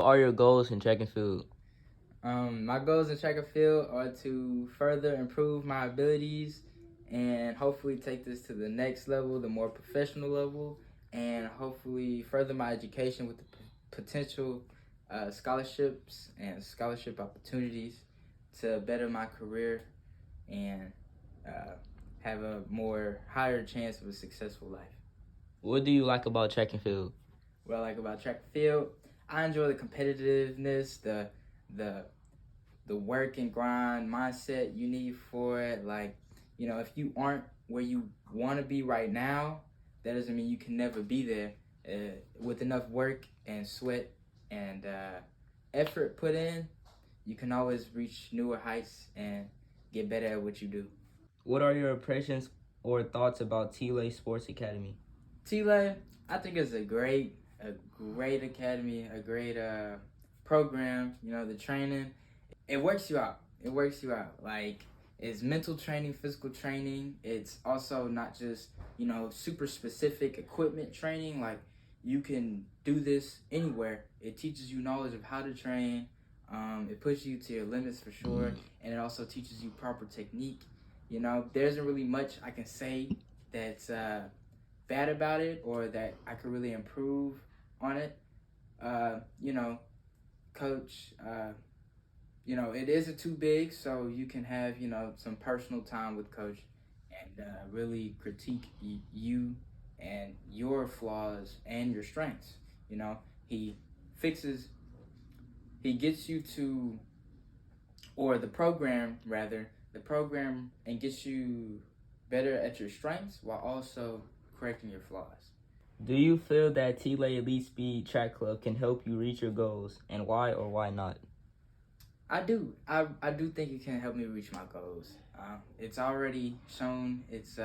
What are your goals in track and field? My goals in track and field are to further improve my abilities and hopefully take this to the next level, the more professional level, and hopefully further my education with the potential scholarships and scholarship opportunities to better my career and uh, have a more higher chance of a successful life. What do you like about track and field? What I like about track and field, I enjoy the competitiveness, the the work and grind mindset you need for it. Like, if you aren't where you want to be right now, that doesn't mean you can never be there. With enough work and sweat and effort put in, you can always reach newer heights and get better at what you do. What are your impressions or thoughts about T-Lay Sports Academy? T-Lay, I think it's a great academy, a great program. The training, it works you out. It works you out. Like, it's mental training, physical training. It's also not just, super specific equipment training. Like, you can do this anywhere. It teaches you knowledge of how to train. It pushes you to your limits for sure. And it also teaches you proper technique. There isn't really much I can say that's bad about it or that I could really improve on it. Uh, you know, Coach, it isn't too big, so you can have, some personal time with Coach and really critique you and your flaws and your strengths. He fixes, he gets you to, or the program and gets you better at your strengths while also correcting your flaws. Do you feel that T-Lay Elite Speed Track Club can help you reach your goals, and why or why not? I do. I do think it can help me reach my goals. It's already shown its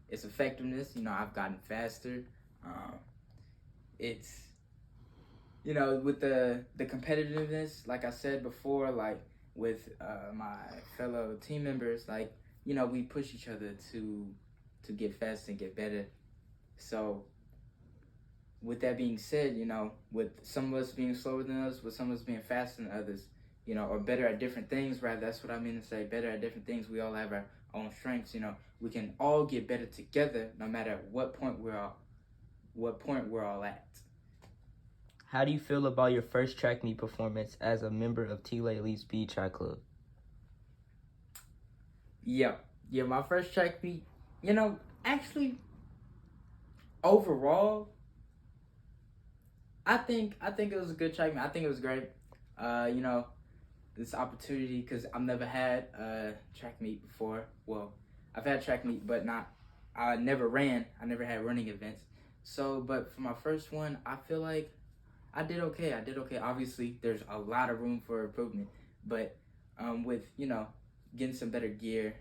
effectiveness. I've gotten faster. It's with the competitiveness, like I said before, like with my fellow team members, like we push each other to get faster and get better. So with that being said, with some of us being slower than us, with some of us being faster than others, or better at different things, rather, that's what I mean to say, better at different things. We all have our own strengths, we can all get better together no matter what point we're all at. How do you feel about your first track meet performance as a member of T-Lay Elite Speed Track Club? Yeah. Yeah, my first track meet, actually overall, I think it was a good track meet. I think it was great. This opportunity, because I've never had a track meet before. Well, I've had track meet, but not. I never ran. I never had running events. So, but for my first one, I feel like I did okay. I did okay. Obviously, there's a lot of room for improvement, but with getting some better gear,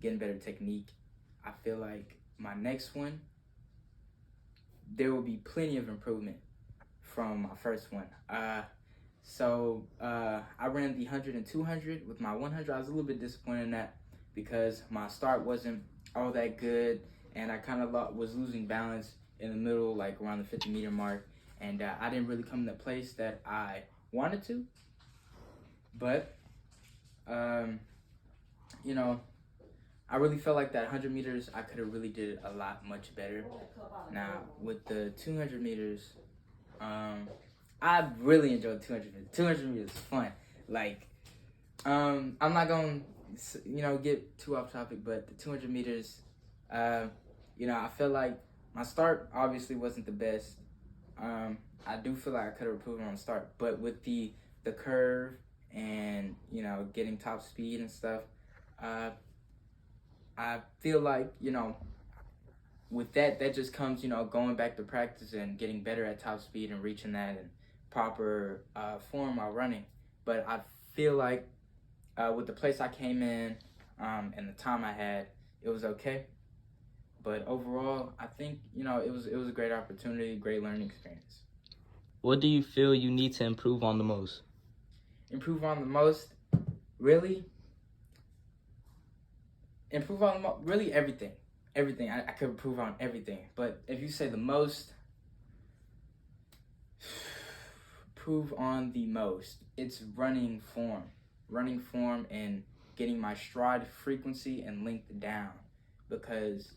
getting better technique, I feel like my next one there will be plenty of improvement from my first one. I ran the 100 and 200 with my 100. I was a little bit disappointed in that because my start wasn't all that good, and I kind of was losing balance in the middle, like around the 50-meter mark, and I didn't really come to the place that I wanted to. But, you know, I really felt like that 100 meters, I could have really did a lot much better. Now, with the 200 meters, I really enjoyed 200 meters. 200 meters is fun. Like, I'm not going to, get too off topic, but the 200 meters, I feel like my start obviously wasn't the best. I do feel like I could have improved on the start, but with the curve and, getting top speed and stuff, I feel like, with that just comes, going back to practice and getting better at top speed and reaching that and proper form while running. But I feel like with the place I came in and the time I had, it was okay. But overall, I think, it was a great opportunity, great learning experience. What do you feel you need to improve on the most? Improve on the most, really? Really everything. Everything. I could improve on everything. But if you say the most, improve on the most, it's running form and getting my stride frequency and length down. Because,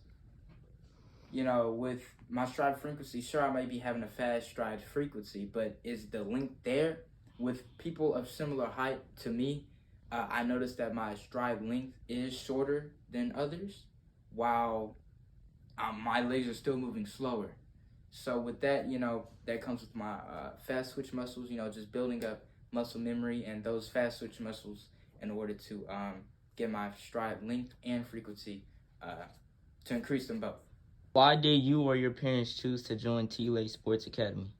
you know, with my stride frequency, sure, I might be having a fast stride frequency, but is the length there? With people of similar height to me, I noticed that my stride length is shorter than others, while my legs are still moving slower. So with that, you know, that comes with my fast switch muscles, you know, just building up muscle memory and those fast switch muscles in order to get my stride length and frequency to increase them both. Why did you or your parents choose to join T-Lay Sports Academy?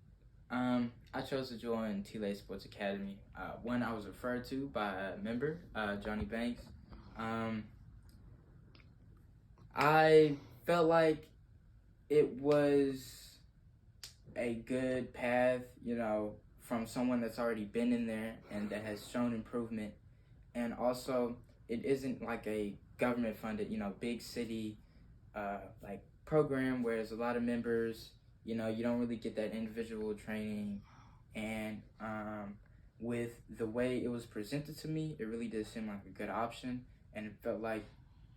I chose to join T-Lay Sports Academy. One, I was referred to by a member, Johnny Banks. I felt like it was a good path, you know, from someone that's already been in there and that has shown improvement. And also, it isn't like a government funded, you know, big city like program where there's a lot of members. You know, you don't really get that individual training. And with the way it was presented to me, it really did seem like a good option. And it felt like,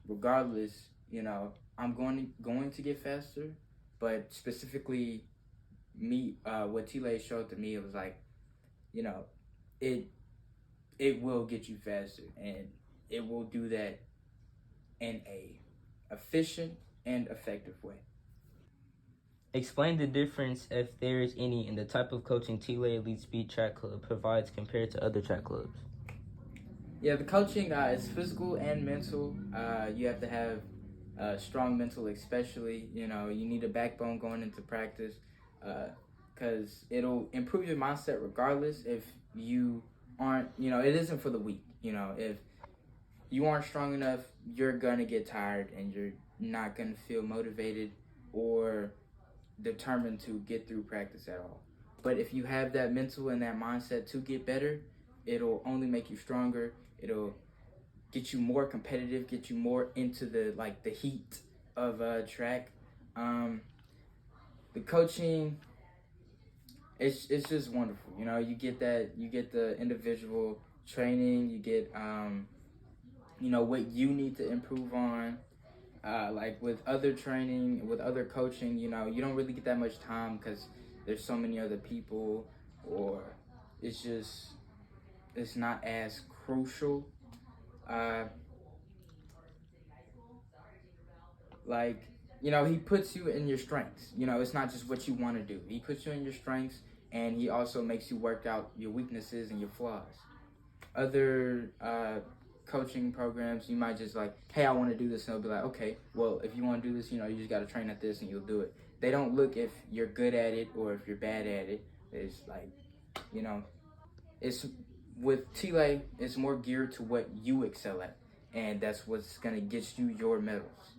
regardless, you know, I'm going to get faster, but specifically me, what T-Lay showed to me, it was like, you know, it will get you faster, and it will do that in a efficient and effective way. Explain the difference, if there is any, in the type of coaching T-Lay Elite Speed Track Club provides compared to other track clubs. Yeah, the coaching is physical and mental. You have to have strong mental, especially. You know, you need a backbone going into practice, because it'll improve your mindset regardless. If you aren't, you know, it isn't for the weak. You know, if you aren't strong enough, you're gonna get tired and you're not gonna feel motivated or determined to get through practice at all. But if you have that mental and that mindset to get better, it'll only make you stronger. It'll get you more competitive, get you more into the heat of track. The coaching, it's just wonderful. You know, you get the individual training, you get you know, what you need to improve on. Like with other training, with other coaching, you know, you don't really get that much time because there's so many other people, or it's not as crucial. Like, you know, he puts you in your strengths. You know, it's not just what you want to do. He puts you in your strengths, and he also makes you work out your weaknesses and your flaws. Other coaching programs, you might just like, hey, I want to do this, and they'll be like, okay, well, if you want to do this, you know, you just got to train at this and you'll do it. They don't look if you're good at it or if you're bad at it. It's like, you know, it's with T-Lay, it's more geared to what you excel at, and that's what's gonna get you your medals.